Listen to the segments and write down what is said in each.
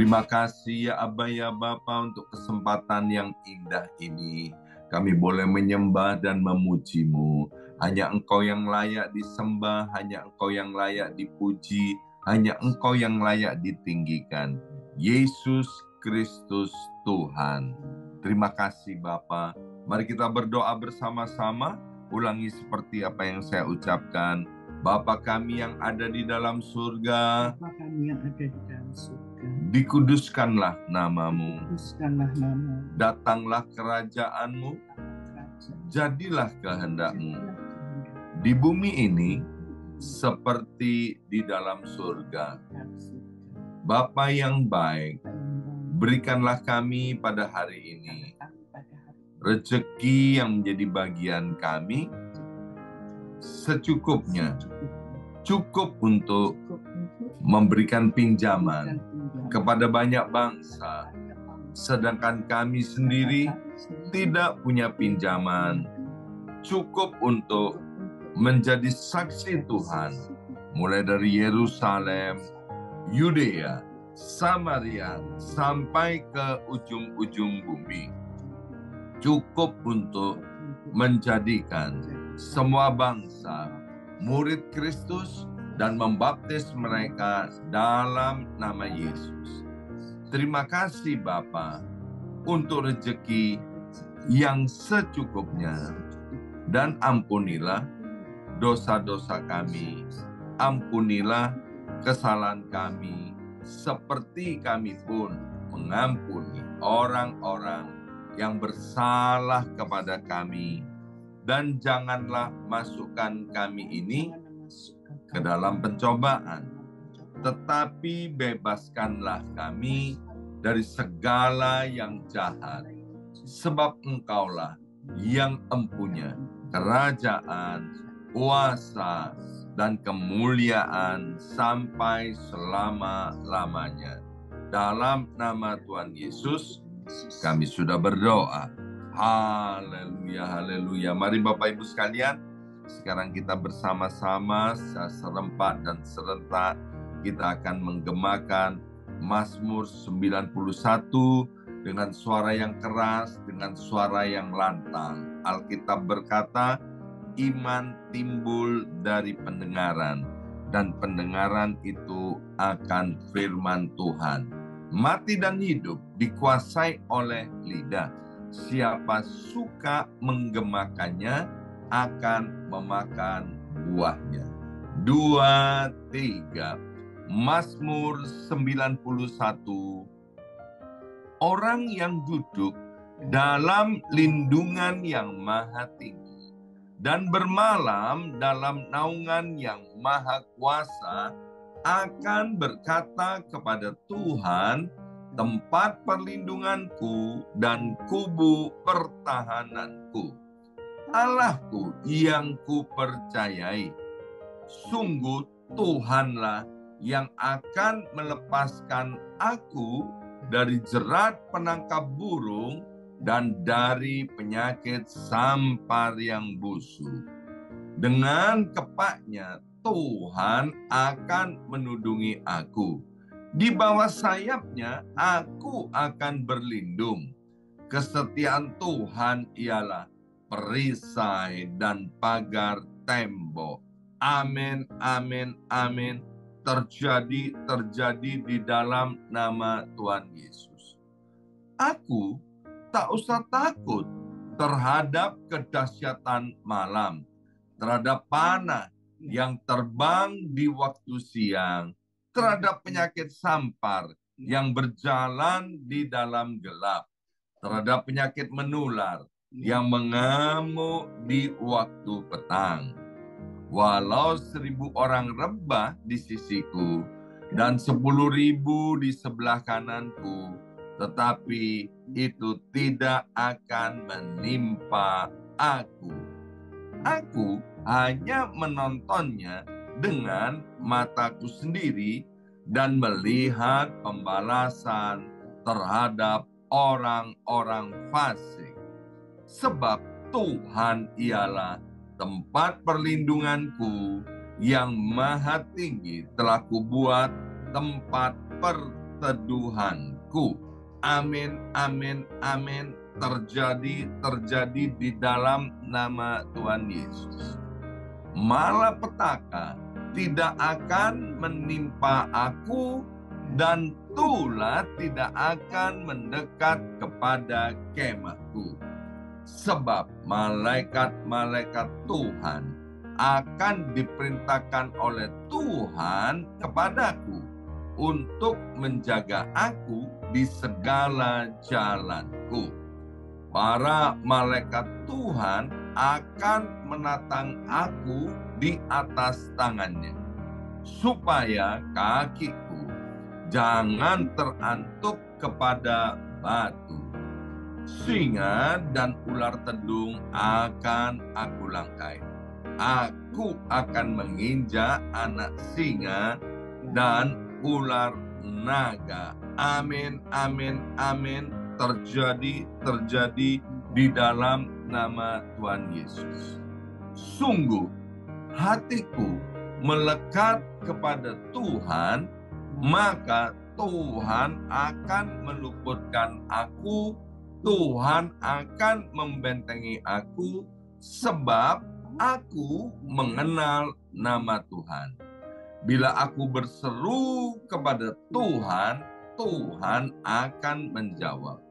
Terima kasih ya Aba ya Bapa untuk kesempatan yang indah ini. Kami boleh menyembah dan memuji-Mu. Hanya Engkau yang layak disembah, hanya Engkau yang layak dipuji, hanya Engkau yang layak ditinggikan. Yesus Kristus Tuhan. Terima kasih Bapa. Mari kita berdoa bersama-sama. Ulangi seperti apa yang saya ucapkan. Bapa kami yang ada di dalam surga, Bapa kami yang ada di dalam surga, dikuduskanlah namamu, kuduskanlah namamu, datanglah kerajaanmu, jadilah kehendakmu di bumi ini seperti di dalam surga. Bapa yang baik, berikanlah kami pada hari ini rezeki yang menjadi bagian kami secukupnya, cukup untuk memberikan pinjaman kepada banyak bangsa, sedangkan kami sendiri tidak punya pinjaman cukup untuk menjadi saksi Tuhan, mulai dari Yerusalem, Yudea, Samaria, sampai ke ujung-ujung bumi. Cukup untuk menjadikan semua bangsa murid Kristus dan membaptis mereka dalam nama Yesus. Terima kasih Bapa untuk rezeki yang secukupnya, dan ampunilah dosa-dosa kami, ampunilah kesalahan kami, seperti kami pun mengampuni orang-orang yang bersalah kepada kami. Dan janganlah masukkan kami ini ke dalam pencobaan, tetapi bebaskanlah kami dari segala yang jahat. Sebab Engkaulah yang empunya kerajaan, kuasa, dan kemuliaan sampai selama-lamanya. Dalam nama Tuhan Yesus, kami sudah berdoa. Haleluya, haleluya. Mari Bapak Ibu sekalian, sekarang kita bersama-sama secara serempak dan serentak kita akan menggemakan Mazmur 91 dengan suara yang keras, dengan suara yang lantang. Alkitab berkata, iman timbul dari pendengaran, dan pendengaran itu akan firman Tuhan. Mati dan hidup dikuasai oleh lidah. Siapa suka menggemakannya akan memakan buahnya. 2, 3. Mazmur 91. Orang yang duduk dalam lindungan yang maha tinggi dan bermalam dalam naungan yang maha kuasa akan berkata kepada Tuhan, tempat perlindunganku dan kubu pertahananku, Allahku yang kupercayai. Sungguh Tuhanlah yang akan melepaskan aku dari jerat penangkap burung dan dari penyakit sampar yang busuk. Dengan kepaknya Tuhan akan menudungi aku. Di bawah sayapnya aku akan berlindung. Kesetiaan Tuhan ialah perisai dan pagar tembok. Amin, amin, amin. Terjadi di dalam nama Tuhan Yesus. Aku tak usah takut terhadap kedahsyatan malam, terhadap panah yang terbang di waktu siang, terhadap penyakit sampar yang berjalan di dalam gelap, terhadap penyakit menular yang mengamuk di waktu petang. Walau 1.000 orang rebah di sisiku dan 10.000 di sebelah kananku, tetapi itu tidak akan menimpa aku. Aku hanya menontonnya dengan mataku sendiri dan melihat pembalasan terhadap orang-orang fasik. Sebab Tuhan ialah tempat perlindunganku, yang maha tinggi telah kubuat tempat pertahananku. teduhanku. Amin, amin, amin. Terjadi di dalam nama Tuhan Yesus. Malapetaka tidak akan menimpa aku, dan tulah tidak akan mendekat kepada kemahku. Sebab malaikat-malaikat Tuhan akan diperintahkan oleh Tuhan kepadaku untuk menjaga aku di segala jalanku. Para malaikat Tuhan akan menatang aku di atas tangannya, supaya kakiku jangan terantuk kepada batu. Singa dan ular tedung akan aku langkai. Aku akan menginjak anak singa dan ular naga. Amin, amin, amin. Terjadi di dalam nama Tuhan Yesus. Sungguh, hatiku melekat kepada Tuhan, maka Tuhan akan meluputkan aku, Tuhan akan membentengi aku, sebab aku mengenal nama Tuhan. Bila aku berseru kepada Tuhan, Tuhan akan menjawab.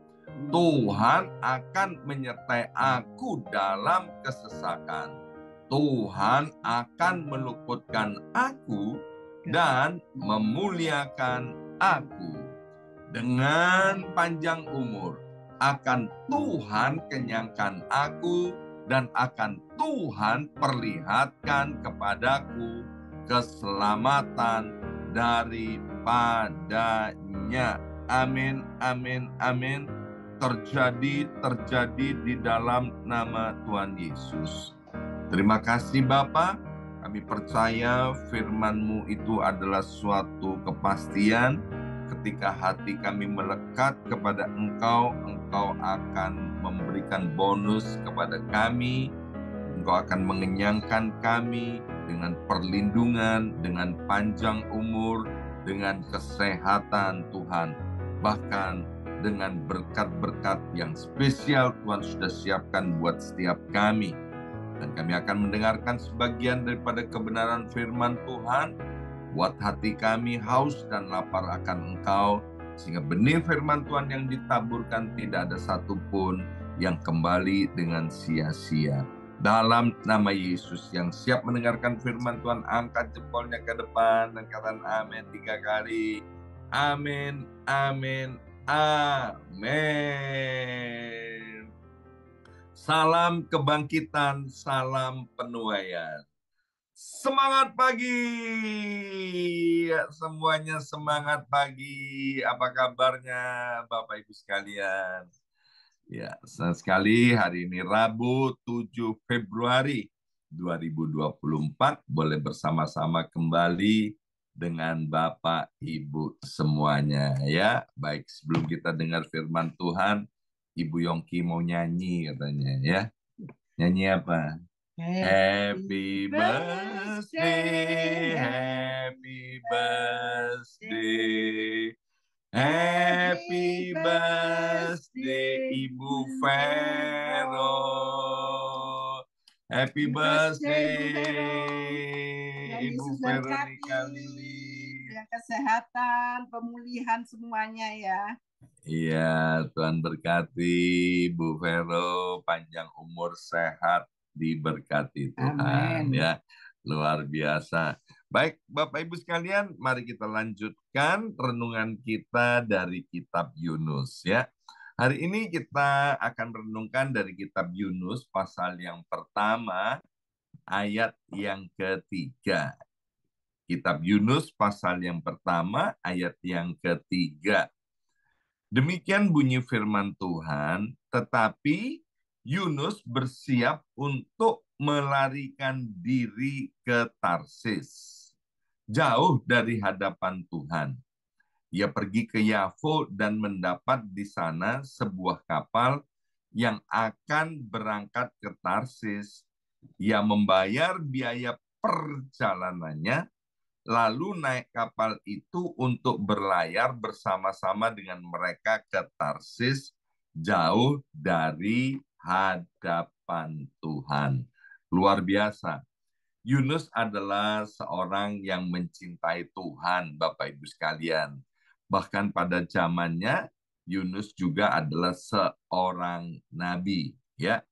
Tuhan akan menyertai aku dalam kesesakan. Tuhan akan meluputkan aku dan memuliakan aku. Dengan panjang umur akan Tuhan kenyangkan aku, dan akan Tuhan perlihatkan kepadaku keselamatan daripadanya. Amin, amin, amin. Terjadi di dalam nama Tuhan Yesus. Terima kasih Bapa, kami percaya firman-Mu itu adalah suatu kepastian. Ketika hati kami melekat kepada Engkau, Engkau akan memberikan bonus kepada kami. Engkau akan mengenyangkan kami dengan perlindungan, dengan panjang umur, dengan kesehatan Tuhan. Bahkan dengan berkat-berkat yang spesial Tuhan sudah siapkan buat setiap kami. Dan kami akan mendengarkan sebagian daripada kebenaran firman Tuhan, buat hati kami haus dan lapar akan Engkau, sehingga benih firman Tuhan yang ditaburkan tidak ada satupun yang kembali dengan sia-sia. Dalam nama Yesus, yang siap mendengarkan firman Tuhan, angkat jempolnya ke depan dan katakan amin 3 kali. Amin, amin, amin. Salam kebangkitan, salam penuaian. Semangat pagi, semuanya semangat pagi. Apa kabarnya Bapak Ibu sekalian? Ya, senang sekali hari ini Rabu 7 Februari 2024 boleh bersama-sama kembali dengan Bapak Ibu semuanya ya. Baik, sebelum kita dengar firman Tuhan, Ibu Yongki mau nyanyi katanya ya. Nyanyi apa? Happy birthday, happy birthday, happy birthday Ibu Vero, happy birthday Ibu Veronica Lili. Ya, kesehatan, pemulihan semuanya ya. Iya, Tuhan berkati Bu Vero, panjang umur, sehat, diberkati Tuhan. Amin. Ya, luar biasa. Baik, Bapak Ibu sekalian, mari kita lanjutkan renungan kita dari kitab Yunus ya. Hari ini kita akan renungkan dari kitab Yunus pasal yang pertama, ayat yang ketiga. Kitab Yunus pasal yang pertama, ayat yang ketiga. Demikian bunyi firman Tuhan, tetapi Yunus bersiap untuk melarikan diri ke Tarsis, jauh dari hadapan Tuhan. Ia pergi ke Yafo dan mendapat di sana sebuah kapal yang akan berangkat ke Tarsis. Ia membayar biaya perjalanannya, lalu naik kapal itu untuk berlayar bersama-sama dengan mereka ke Tarsis, jauh dari hadapan Tuhan. Luar biasa. Yunus adalah seorang yang mencintai Tuhan, Bapak Ibu sekalian. Bahkan pada zamannya, Yunus juga adalah seorang nabi, ya.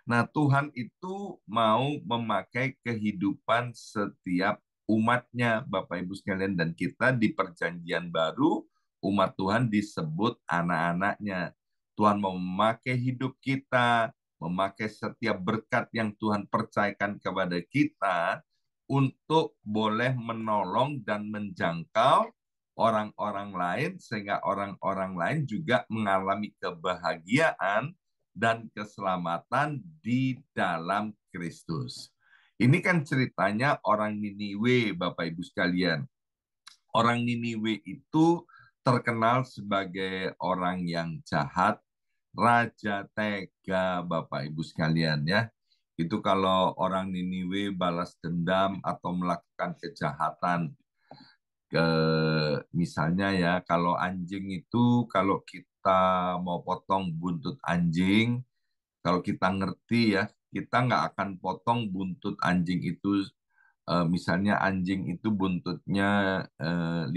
Nah, Tuhan itu mau memakai kehidupan setiap umatnya, Bapak Ibu sekalian. Dan kita di perjanjian baru, umat Tuhan disebut anak-anaknya. Tuhan mau memakai hidup kita, memakai setiap berkat yang Tuhan percayakan kepada kita untuk boleh menolong dan menjangkau orang-orang lain, sehingga orang-orang lain juga mengalami kebahagiaan dan keselamatan di dalam Kristus. Ini kan ceritanya orang Niniwe, Bapak Ibu sekalian. Orang Niniwe itu terkenal sebagai orang yang jahat, raja tega, Bapak Ibu sekalian, ya. Itu kalau orang Niniwe balas dendam atau melakukan kejahatan. Misalnya ya, kalau anjing itu, kalau kita mau potong buntut anjing, kalau kita ngerti ya, kita nggak akan potong buntut anjing itu. Misalnya anjing itu buntutnya 15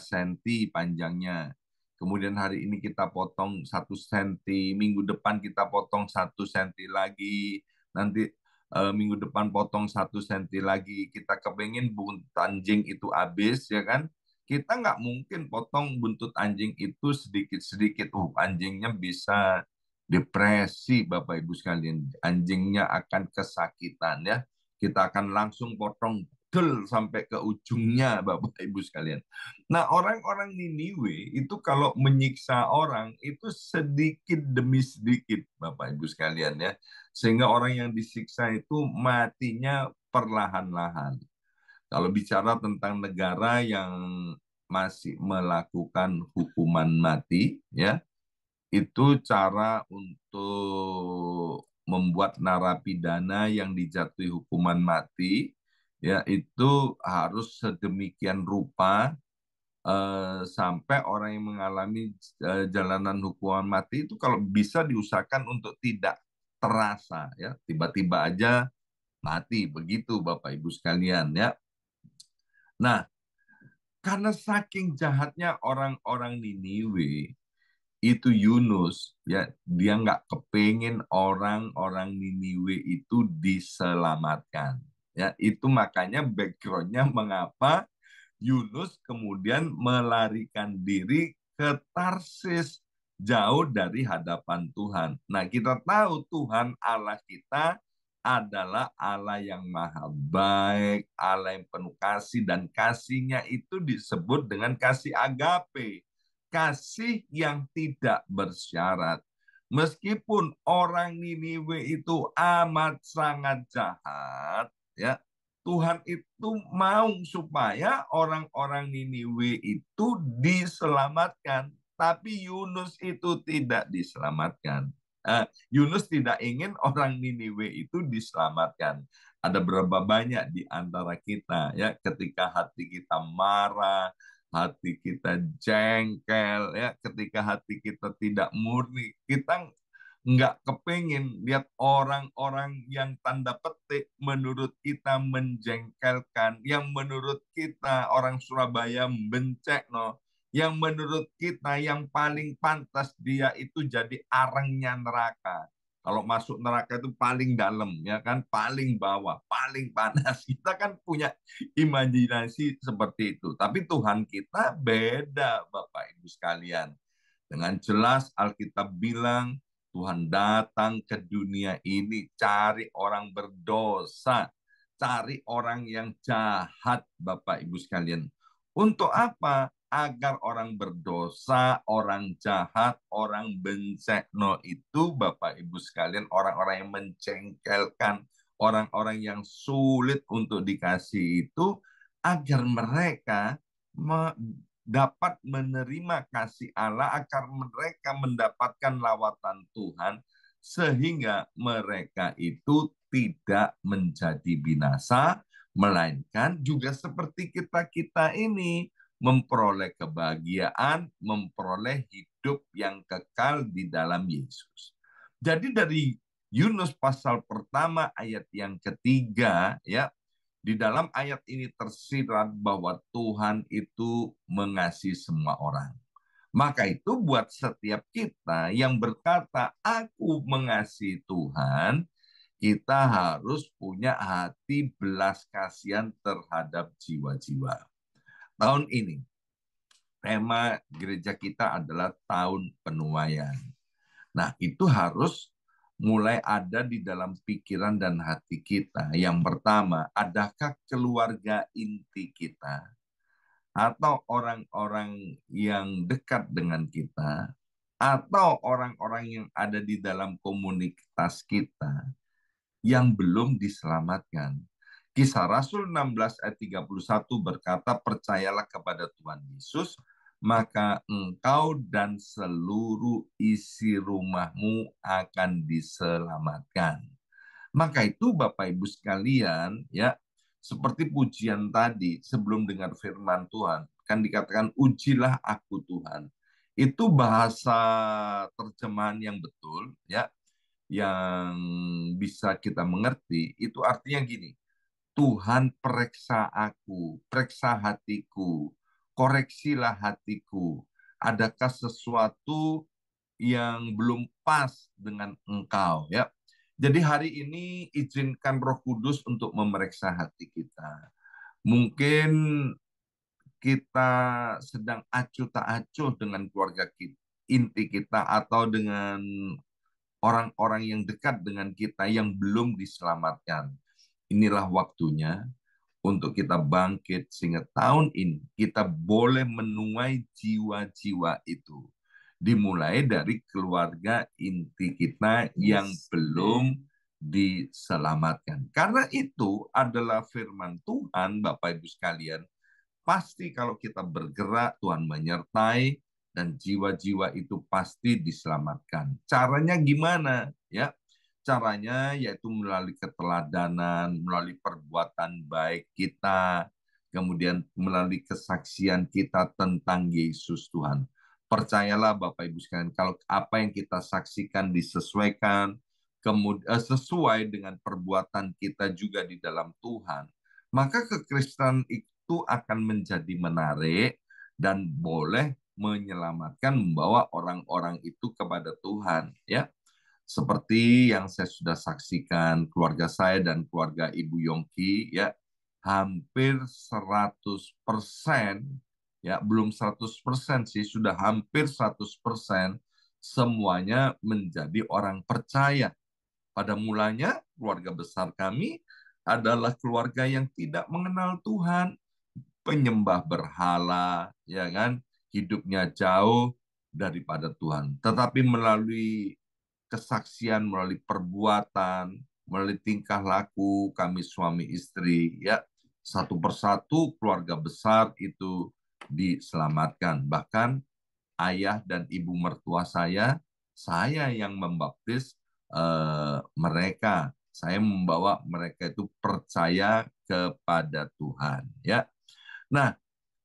cm panjangnya. Kemudian hari ini kita potong 1 cm, minggu depan kita potong 1 cm lagi, nanti minggu depan potong 1 cm lagi. Kita kepengen buntut anjing itu habis, ya kan? Kita nggak mungkin potong buntut anjing itu sedikit-sedikit. Anjingnya bisa depresi, Bapak Ibu sekalian. Anjingnya akan kesakitan, ya. Kita akan langsung potong del sampai ke ujungnya, Bapak Ibu sekalian. Nah, orang-orang Niniwe itu kalau menyiksa orang itu sedikit demi sedikit, Bapak Ibu sekalian, ya. Sehingga orang yang disiksa itu matinya perlahan-lahan. Kalau bicara tentang negara yang masih melakukan hukuman mati, ya, itu cara untuk membuat narapidana yang dijatuhi hukuman mati, ya, itu harus sedemikian rupa sampai orang yang mengalami jalanan hukuman mati itu kalau bisa diusahakan untuk tidak terasa, ya, tiba-tiba aja mati, begitu Bapak Ibu sekalian, ya. Nah, karena saking jahatnya orang-orang Niniwe, itu Yunus, ya, dia nggak kepingin orang-orang Niniwe itu diselamatkan, ya. Itu makanya backgroundnya mengapa Yunus kemudian melarikan diri ke Tarsis, jauh dari hadapan Tuhan. Nah, kita tahu Tuhan Allah kita adalah Allah yang maha baik, Allah yang penuh kasih, dan kasihnya itu disebut dengan kasih agape, kasih yang tidak bersyarat. Meskipun orang Niniwe itu amat sangat jahat, ya, Tuhan itu mau supaya orang-orang Niniwe itu diselamatkan, tapi Yunus itu tidak diselamatkan. Yunus tidak ingin orang Niniwe itu diselamatkan. Ada berapa banyak di antara kita, ya, ketika hati kita marah, hati kita jengkel, ya, ketika hati kita tidak murni, kita nggak kepingin lihat orang-orang yang tanda petik menurut kita menjengkelkan, yang menurut kita orang Surabaya bencek, no, yang menurut kita yang paling pantas dia itu jadi arangnya neraka. Kalau masuk neraka itu paling dalam, ya kan, paling bawah, paling panas. Kita kan punya imajinasi seperti itu. Tapi Tuhan kita beda, Bapak Ibu sekalian. Dengan jelas Alkitab bilang Tuhan datang ke dunia ini cari orang berdosa, cari orang yang jahat, Bapak Ibu sekalian. Untuk apa? Agar orang berdosa, orang jahat, orang bencekno itu, Bapak Ibu sekalian, orang-orang yang mencengkelkan, orang-orang yang sulit untuk dikasih itu, agar mereka dapat menerima kasih Allah, agar mereka mendapatkan lawatan Tuhan, sehingga mereka itu tidak menjadi binasa, melainkan juga seperti kita-kita ini memperoleh kebahagiaan, memperoleh hidup yang kekal di dalam Yesus. Jadi dari Yunus pasal pertama ayat yang ketiga, ya, di dalam ayat ini tersirat bahwa Tuhan itu mengasihi semua orang. Maka itu buat setiap kita yang berkata, aku mengasihi Tuhan, kita harus punya hati belas kasihan terhadap jiwa-jiwa. Tahun ini, tema gereja kita adalah tahun penuaian. Nah, itu harus mulai ada di dalam pikiran dan hati kita. Yang pertama, adakah keluarga inti kita atau orang-orang yang dekat dengan kita atau orang-orang yang ada di dalam komunitas kita yang belum diselamatkan? Kisah Rasul 16 ayat 31 berkata, percayalah kepada Tuhan Yesus, maka engkau dan seluruh isi rumahmu akan diselamatkan. Maka itu Bapak Ibu sekalian, ya, seperti pujian tadi sebelum dengar firman Tuhan, kan dikatakan ujilah aku Tuhan. Itu bahasa terjemahan yang betul, ya, yang bisa kita mengerti. Itu artinya gini, Tuhan periksa aku, periksa hatiku, koreksilah hatiku. Adakah sesuatu yang belum pas dengan engkau, ya? Jadi hari ini izinkan Roh Kudus untuk memeriksa hati kita. Mungkin kita sedang acuh tak acuh dengan keluarga kita, inti kita, atau dengan orang-orang yang dekat dengan kita yang belum diselamatkan. Inilah waktunya untuk kita bangkit sehingga tahun ini kita boleh menuai jiwa-jiwa itu. Dimulai dari keluarga inti kita yang belum diselamatkan. Karena itu adalah firman Tuhan, Bapak Ibu sekalian. Pasti kalau kita bergerak, Tuhan menyertai dan jiwa-jiwa itu pasti diselamatkan. Caranya gimana? Ya, caranya yaitu melalui keteladanan, melalui perbuatan baik kita, kemudian melalui kesaksian kita tentang Yesus Tuhan. Percayalah Bapak Ibu sekalian, kalau apa yang kita saksikan disesuaikan, sesuai dengan perbuatan kita juga di dalam Tuhan, maka kekristenan itu akan menjadi menarik dan boleh menyelamatkan, membawa orang-orang itu kepada Tuhan, ya. Seperti yang saya sudah saksikan keluarga saya dan keluarga Ibu Yongki, ya, hampir 100%, ya, belum 100% sih, sudah hampir 100% semuanya menjadi orang percaya. Pada mulanya keluarga besar kami adalah keluarga yang tidak mengenal Tuhan, penyembah berhala, ya kan, hidupnya jauh daripada Tuhan. Tetapi melalui kesaksian, melalui perbuatan, melalui tingkah laku kami suami istri, ya, satu persatu keluarga besar itu diselamatkan. Bahkan ayah dan ibu mertua saya yang membaptis mereka. Saya membawa mereka itu percaya kepada Tuhan, ya. Nah,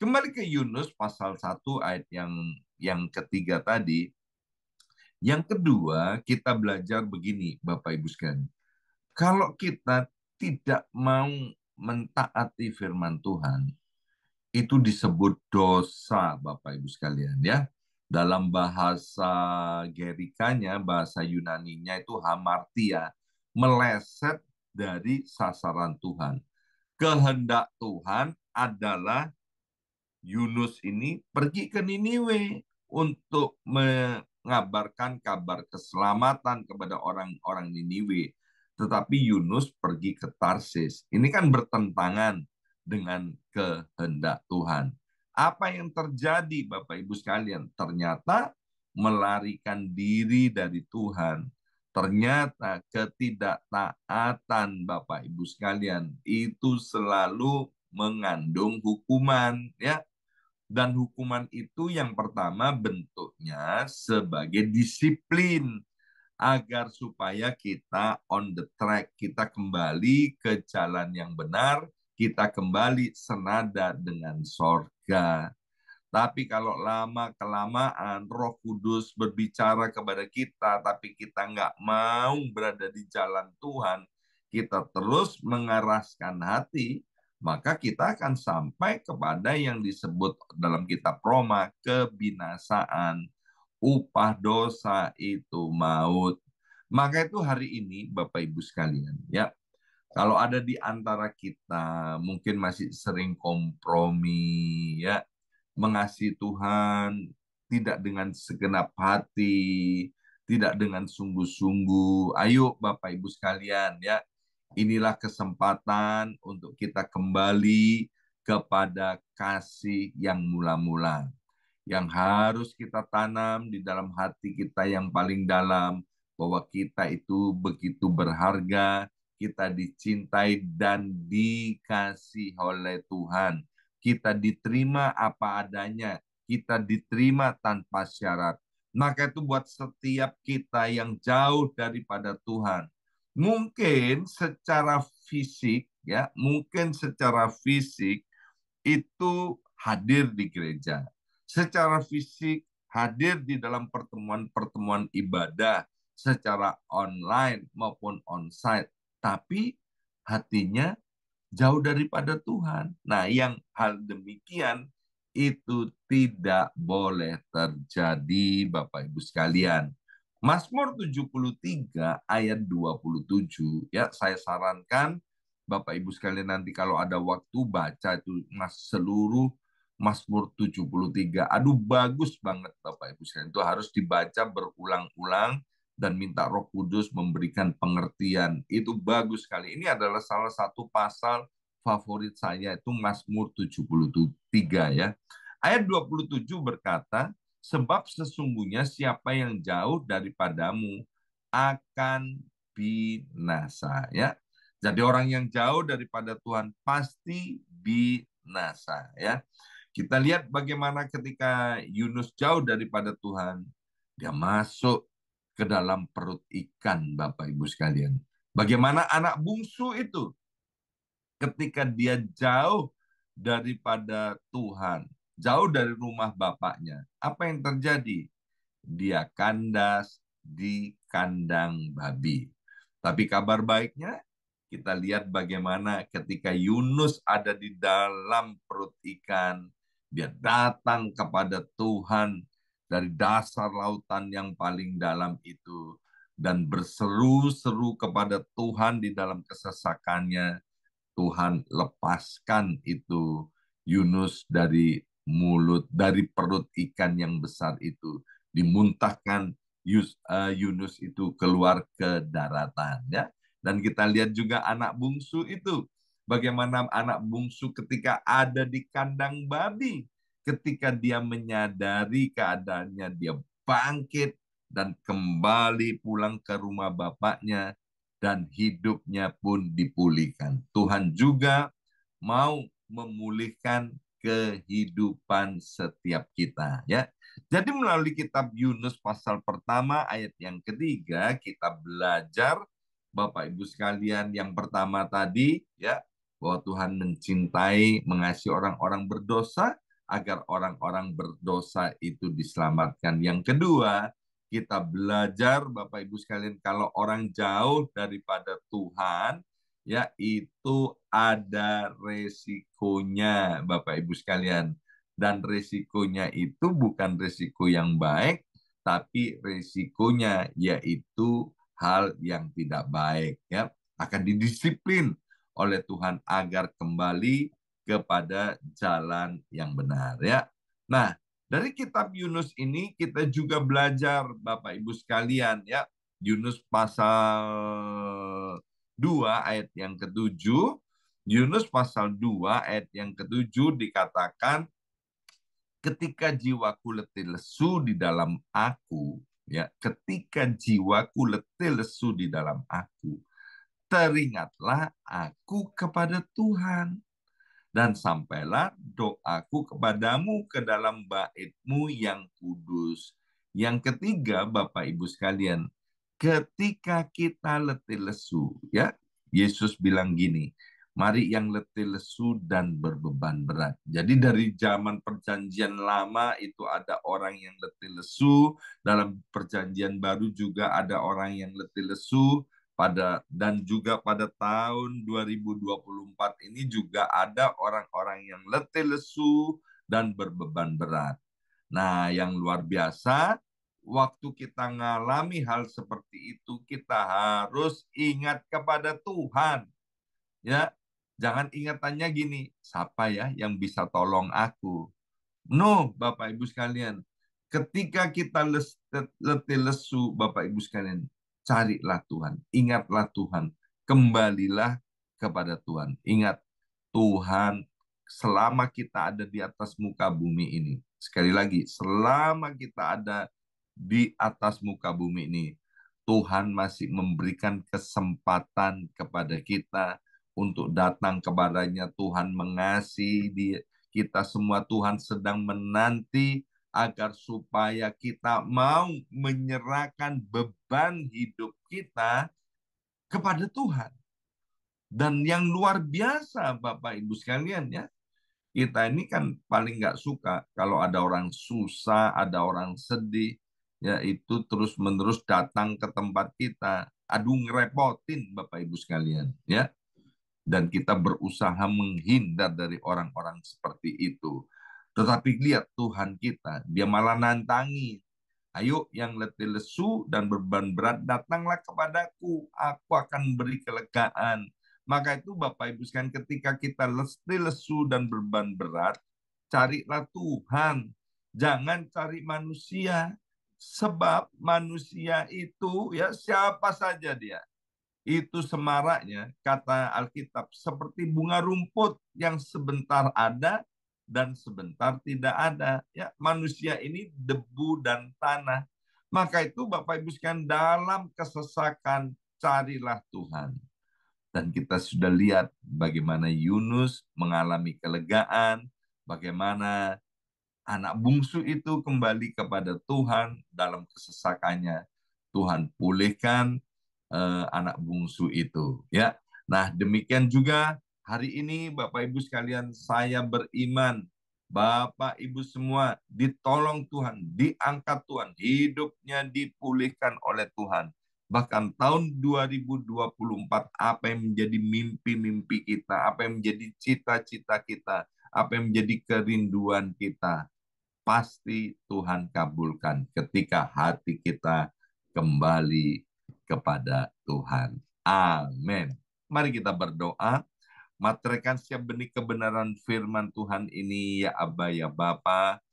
kembali ke Yunus pasal 1 ayat yang ketiga tadi. Yang kedua, kita belajar begini, Bapak Ibu sekalian. Kalau kita tidak mau mentaati firman Tuhan, itu disebut dosa, Bapak Ibu sekalian, ya. Dalam bahasa Gerikanya, bahasa Yunaninya itu hamartia, meleset dari sasaran Tuhan. Kehendak Tuhan adalah Yunus ini pergi ke Niniwe untuk mengabarkan kabar keselamatan kepada orang-orang Niniwe. Tetapi Yunus pergi ke Tarsis. Ini kan bertentangan dengan kehendak Tuhan. Apa yang terjadi Bapak Ibu sekalian? Ternyata melarikan diri dari Tuhan. Ternyata ketidaktaatan Bapak Ibu sekalian itu selalu mengandung hukuman, ya. Dan hukuman itu yang pertama bentuknya sebagai disiplin agar supaya kita on the track, kita kembali ke jalan yang benar, kita kembali senada dengan sorga. Tapi kalau lama-kelamaan Roh Kudus berbicara kepada kita, tapi kita nggak mau berada di jalan Tuhan, kita terus mengeraskan hati, maka kita akan sampai kepada yang disebut dalam kitab Roma, kebinasaan. Upah dosa itu maut. Maka itu hari ini Bapak Ibu sekalian, ya, kalau ada di antara kita mungkin masih sering kompromi, ya, mengasihi Tuhan tidak dengan segenap hati, tidak dengan sungguh-sungguh. Ayo Bapak Ibu sekalian, ya, inilah kesempatan untuk kita kembali kepada kasih yang mula-mula, yang harus kita tanam di dalam hati kita yang paling dalam, bahwa kita itu begitu berharga, kita dicintai dan dikasih oleh Tuhan. Kita diterima apa adanya, kita diterima tanpa syarat. Maka itu buat setiap kita yang jauh daripada Tuhan, mungkin secara fisik, ya, mungkin secara fisik itu hadir di gereja, secara fisik hadir di dalam pertemuan-pertemuan ibadah secara online maupun onsite, tapi hatinya jauh daripada Tuhan. Nah, yang hal demikian itu tidak boleh terjadi, Bapak Ibu sekalian. Mazmur 73 ayat 27, ya, saya sarankan Bapak Ibu sekalian nanti kalau ada waktu baca itu seluruh Mazmur 73. Aduh, bagus banget Bapak Ibu sekalian. Itu harus dibaca berulang-ulang dan minta Roh Kudus memberikan pengertian. Itu bagus sekali. Ini adalah salah satu pasal favorit saya, itu Mazmur 73, ya. Ayat 27 berkata, sebab sesungguhnya siapa yang jauh daripadamu akan binasa, ya. Jadi orang yang jauh daripada Tuhan pasti binasa, ya. Kita lihat bagaimana ketika Yunus jauh daripada Tuhan, dia masuk ke dalam perut ikan, Bapak Ibu sekalian. Bagaimana anak bungsu itu ketika dia jauh daripada Tuhan, jauh dari rumah bapaknya, apa yang terjadi? Dia kandas di kandang babi. Tapi kabar baiknya, kita lihat bagaimana ketika Yunus ada di dalam perut ikan, dia datang kepada Tuhan dari dasar lautan yang paling dalam itu, dan berseru-seru kepada Tuhan di dalam kesesakannya. Tuhan lepaskan itu Yunus dari perut ikan yang besar itu, dimuntahkan Yunus itu keluar ke daratan, ya. Dan kita lihat juga anak bungsu itu, bagaimana anak bungsu ketika ada di kandang babi, ketika dia menyadari keadaannya, dia bangkit dan kembali pulang ke rumah bapaknya, dan hidupnya pun dipulihkan. Tuhan juga mau memulihkan kehidupan setiap kita, ya. Jadi melalui kitab Yunus pasal pertama ayat yang ketiga, kita belajar Bapak Ibu sekalian, yang pertama tadi, ya, bahwa Tuhan mencintai, mengasihi orang-orang berdosa agar orang-orang berdosa itu diselamatkan. Yang kedua, kita belajar Bapak Ibu sekalian, kalau orang jauh daripada Tuhan, ya, itu ada resikonya Bapak Ibu sekalian. Dan resikonya itu bukan resiko yang baik, tapi resikonya yaitu hal yang tidak baik, ya, akan didisiplin oleh Tuhan agar kembali kepada jalan yang benar, ya. Nah, dari kitab Yunus ini kita juga belajar Bapak Ibu sekalian, ya. Yunus pasal 2 ayat yang ke-7, Yunus pasal 2 ayat yang ke-7 dikatakan, ketika jiwaku letih lesu di dalam aku, ya, ketika jiwaku letih lesu di dalam aku, teringatlah aku kepada Tuhan, dan sampailah doaku kepadamu ke dalam bait-Mu yang kudus. Yang ketiga, Bapak Ibu sekalian, ketika kita letih lesu, ya, Yesus bilang gini, Mari yang letih lesu dan berbeban berat. Jadi dari zaman perjanjian lama itu ada orang yang letih lesu, dalam perjanjian baru juga ada orang yang letih lesu, dan juga pada tahun 2024 ini juga ada orang-orang yang letih lesu dan berbeban berat. Nah, yang luar biasa, waktu kita mengalami hal seperti itu, kita harus ingat kepada Tuhan. Ya, jangan ingatannya gini, siapa ya yang bisa tolong aku? No, Bapak Ibu sekalian. Ketika kita letih lesu, Bapak Ibu sekalian, carilah Tuhan, ingatlah Tuhan, kembalilah kepada Tuhan. Ingat, Tuhan selama kita ada di atas muka bumi ini. Sekali lagi, selama kita ada di atas muka bumi ini, Tuhan masih memberikan kesempatan kepada kita untuk datang kepadanya. Tuhan mengasihi kita semua. Tuhan sedang menanti agar supaya kita mau menyerahkan beban hidup kita kepada Tuhan. Dan yang luar biasa Bapak Ibu sekalian ya, kita ini kan paling nggak suka kalau ada orang susah, ada orang sedih, ya itu terus-menerus datang ke tempat kita. Aduh ngerepotin Bapak Ibu sekalian ya. Dan kita berusaha menghindar dari orang-orang seperti itu. Tetapi lihat Tuhan kita, dia malah nantangi. Ayo yang letih lesu dan beban berat, datanglah kepadaku, aku akan beri kelegaan. Maka itu Bapak Ibu sekalian, ketika kita letih lesu dan beban berat, carilah Tuhan. Jangan cari manusia. Sebab manusia itu ya siapa saja dia. Itu semaraknya, kata Alkitab, seperti bunga rumput yang sebentar ada dan sebentar tidak ada. Ya, manusia ini debu dan tanah. Maka itu Bapak Ibu sekalian, dalam kesesakan carilah Tuhan. Dan kita sudah lihat bagaimana Yunus mengalami kelegaan, bagaimana anak bungsu itu kembali kepada Tuhan dalam kesesakannya. Tuhan pulihkan anak bungsu itu. Ya, nah demikian juga hari ini Bapak Ibu sekalian, saya beriman Bapak Ibu semua ditolong Tuhan, diangkat Tuhan, hidupnya dipulihkan oleh Tuhan. Bahkan tahun 2024, apa yang menjadi mimpi-mimpi kita, apa yang menjadi cita-cita kita, apa yang menjadi kerinduan kita, pasti Tuhan kabulkan ketika hati kita kembali kepada Tuhan. Amin. Mari kita berdoa. Materaikan setiap benih kebenaran firman Tuhan ini, ya Aba, ya Bapa.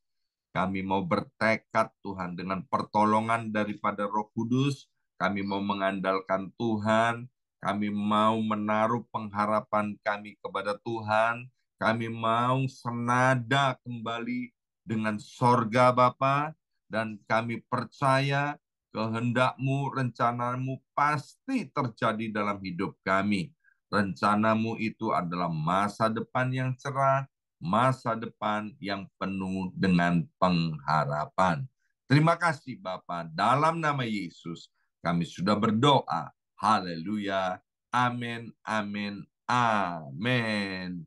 Kami mau bertekad Tuhan dengan pertolongan daripada Roh Kudus. Kami mau mengandalkan Tuhan. Kami mau menaruh pengharapan kami kepada Tuhan. Kami mau senada kembali dengan sorga Bapa. Dan kami percaya kehendak-Mu, rencana-Mu pasti terjadi dalam hidup kami. Rencana-Mu itu adalah masa depan yang cerah, masa depan yang penuh dengan pengharapan. Terima kasih Bapa, dalam nama Yesus kami sudah berdoa. Haleluya. Amin, amin, amin.